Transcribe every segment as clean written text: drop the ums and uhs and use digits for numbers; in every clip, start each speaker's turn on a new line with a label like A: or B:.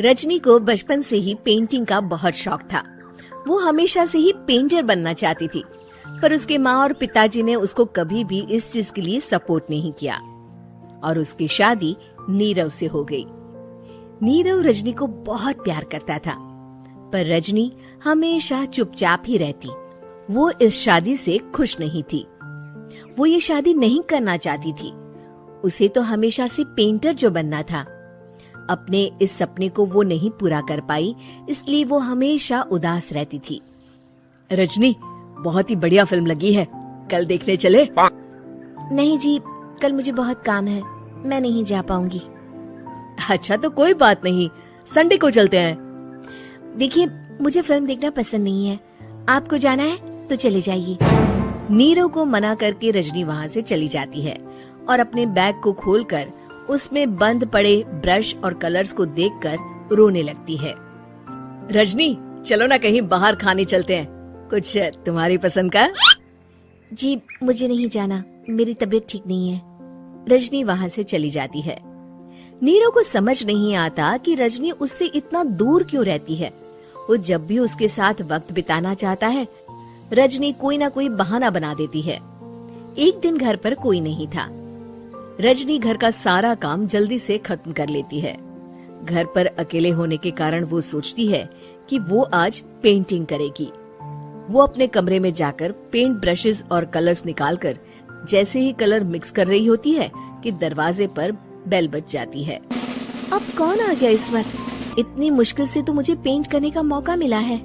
A: रजनी को बचपन से ही पेंटिंग का बहुत शौक था। वो हमेशा से ही पेंटर बनना चाहती थी, पर उसके माँ और पिताजी ने उसको कभी भी इस चीज के लिए सपोर्ट नहीं किया और उसकी शादी नीरव से हो गई। नीरव रजनी को बहुत प्यार करता था, पर रजनी हमेशा चुपचाप ही रहती। वो इस शादी से खुश नहीं थी। वो ये शादी नहीं करना चाहती थी। उसे तो हमेशा से पेंटर जो बनना था। अपने इस सपने को वो नहीं पूरा कर पाई, इसलिए वो हमेशा उदास रहती थी। रजनी, बहुत ही बढ़िया फिल्म लगी है, कल देखने चले?
B: नहीं जी, कल मुझे बहुत काम है, मैं नहीं जा पाऊंगी।
A: अच्छा तो कोई बात नहीं, संडे को चलते हैं।
B: देखिए, मुझे फिल्म देखना पसंद नहीं है। आपको जाना है तो चले जाइए।
A: नीरव को मना करके रजनी वहाँ से चली जाती है और अपने बैग को खोलकर उसमें बंद पड़े ब्रश और कलर्स को देखकर रोने लगती है। रजनी, चलो ना कहीं बाहर खाने चलते हैं, कुछ तुम्हारी पसंद का।
B: जी, मुझे नहीं जाना, मेरी तबीयत ठीक नहीं है।
A: रजनी वहाँ से चली जाती है। नीरव को समझ नहीं आता कि रजनी उससे इतना दूर क्यों रहती है। वो जब भी उसके साथ वक्त बिताना चाहता है, रजनी कोई ना कोई बहाना बना देती है। एक दिन घर पर कोई नहीं था। रजनी घर का सारा काम जल्दी से खत्म कर लेती है। घर पर अकेले होने के कारण वो सोचती है कि वो आज पेंटिंग करेगी। वो अपने कमरे में जाकर पेंट ब्रशेस और कलर्स निकालकर जैसे ही कलर मिक्स कर रही होती है कि दरवाजे पर बेल बज जाती है।
B: अब कौन आ गया इस वक्त? इतनी मुश्किल से तो मुझे पेंट करने का मौका मिला है।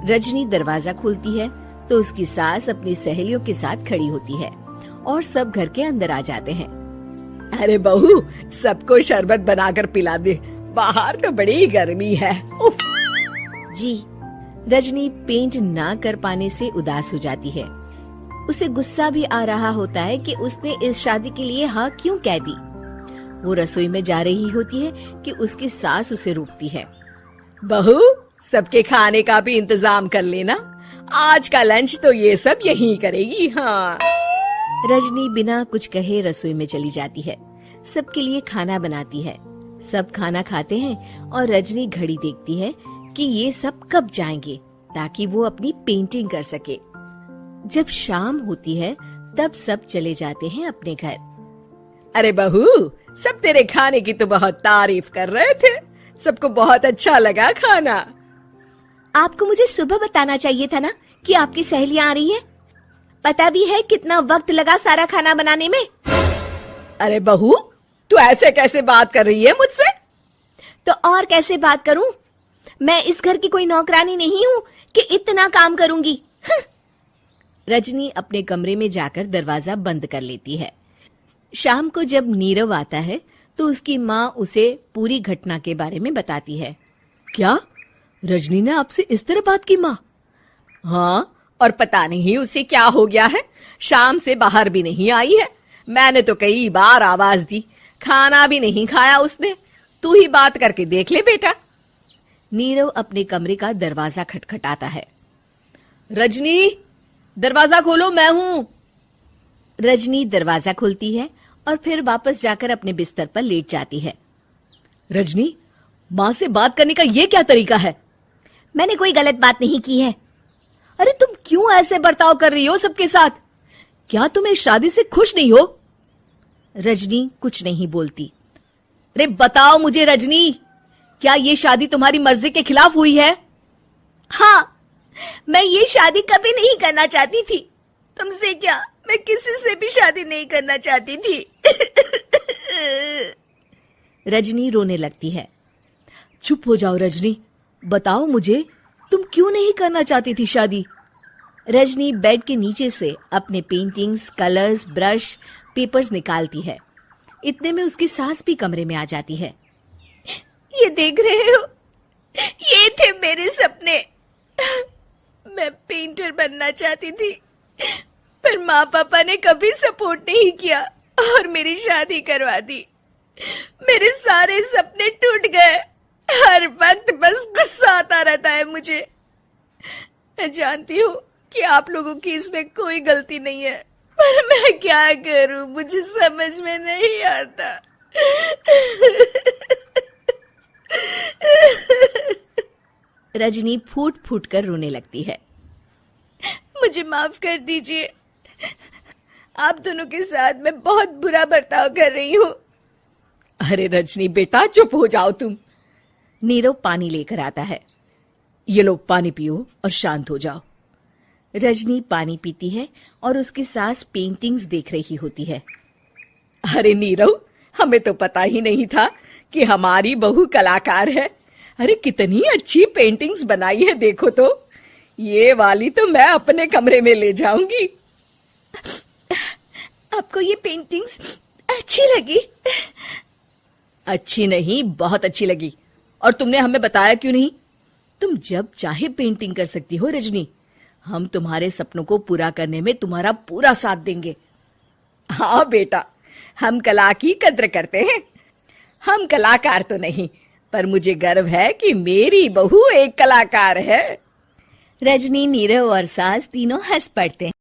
A: रजनी दरवाजा खोलती है तो उसकी सास अपनी सहेलियों के साथ खड़ी होती है और सब घर के अंदर आ जाते हैं। अरे बहू, सबको शरबत बनाकर पिला दे, बाहर तो बड़ी गर्मी है। उफ।
B: जी।
A: रजनी पेंट ना कर पाने से उदास हो जाती है। उसे गुस्सा भी आ रहा होता है कि उसने इस शादी के लिए हाँ क्यों कह दी। वो रसोई में जा रही होती है कि उसकी सास उसे रोकती है। बहू, सबके खाने का भी इंतजाम कर लेना, आज का लंच तो ये सब यहीं करेगी। हाँ। रजनी बिना कुछ कहे रसोई में चली जाती है। सबके लिए खाना बनाती है। सब खाना खाते हैं और रजनी घड़ी देखती है कि ये सब कब जाएंगे ताकि वो अपनी पेंटिंग कर सके। जब शाम होती है तब सब चले जाते हैं अपने घर। अरे बहू, सब तेरे खाने की तो बहुत तारीफ कर रहे थे, सबको बहुत अच्छा लगा खाना।
B: आपको मुझे सुबह बताना चाहिए था ना कि आपकी सहेलियां आ रही हैं। पता भी है कितना वक्त लगा सारा खाना बनाने में।
A: अरे बहू, तू ऐसे कैसे बात कर रही है मुझसे?
B: तो और कैसे बात करूं? मैं इस घर की कोई नौकरानी नहीं हूँ कि इतना काम करूंगी।
A: रजनी अपने कमरे में जाकर दरवाजा बंद कर लेती है। शाम को जब नीरव आता है तो उसकी माँ उसे पूरी घटना के बारे में बताती है। क्या रजनी ने आपसे इस तरह बात की माँ? हाँ, और पता नहीं उसे क्या हो गया है, शाम से बाहर भी नहीं आई है। मैंने तो कई बार आवाज दी, खाना भी नहीं खाया उसने। तू ही बात करके देख ले बेटा। नीरव अपने कमरे का दरवाजा खटखटाता है। रजनी, दरवाजा खोलो, मैं हूँ। रजनी दरवाजा खोलती है और फिर वापस जाकर अपने बिस्तर पर लेट जाती है। रजनी, माँ से बात करने का ये क्या तरीका है?
B: मैंने कोई गलत बात नहीं की है।
A: अरे तुम क्यों ऐसे बर्ताव कर रही हो सबके साथ? क्या तुम इस शादी से खुश नहीं हो? रजनी कुछ नहीं बोलती। अरे बताओ मुझे रजनी, क्या ये शादी तुम्हारी मर्जी के खिलाफ हुई है?
B: हाँ, मैं ये शादी कभी नहीं करना चाहती थी। तुमसे क्या, मैं किसी से भी शादी नहीं करना चाहती थी।
A: रजनी रोने लगती है। चुप हो जाओ रजनी, बताओ मुझे, तुम क्यों नहीं करना चाहती थी शादी? रजनी बेड के नीचे से अपने पेंटिंग्स, कलर्स, ब्रश, पेपर्स निकालती है। इतने में उसकी सास भी कमरे में आ जाती है।
B: ये देख रहे हो, ये थे मेरे सपने। मैं पेंटर बनना चाहती थी, पर माँ पापा ने कभी सपोर्ट नहीं किया और मेरी शादी करवा दी। मेरे सारे सपने टूट गए। हर वक्त बस गुस्सा आता रहता है मुझे। मैं जानती हूँ कि आप लोगों की इसमें कोई गलती नहीं है, पर मैं क्या करूं, मुझे समझ में नहीं आता।
A: रजनी फूट फूट कर रोने लगती है।
B: मुझे माफ कर दीजिए, आप दोनों के साथ मैं बहुत बुरा बर्ताव कर रही हूँ।
A: अरे रजनी बेटा चुप हो जाओ तुम। नीरव पानी लेकर आता है। ये लो पानी पियो और शांत हो जाओ। रजनी पानी पीती है और उसकी सास पेंटिंग्स देख रही होती है। अरे नीरव, हमें तो पता ही नहीं था कि हमारी बहू कलाकार है। अरे कितनी अच्छी पेंटिंग्स बनाई है, देखो तो। ये वाली तो मैं अपने कमरे में ले जाऊंगी।
B: आपको ये पेंटिंग्स अच्छी लगी?
A: अच्छी नहीं, बहुत अच्छी लगी। और तुमने हमें बताया क्यों नहीं? तुम जब चाहे पेंटिंग कर सकती हो रजनी। हम तुम्हारे सपनों को पूरा करने में तुम्हारा पूरा साथ देंगे। हाँ बेटा, हम कला की कद्र करते हैं। हम कलाकार तो नहीं, पर मुझे गर्व है कि मेरी बहू एक कलाकार है। रजनी, नीरव और सास तीनों हंस पड़ते हैं।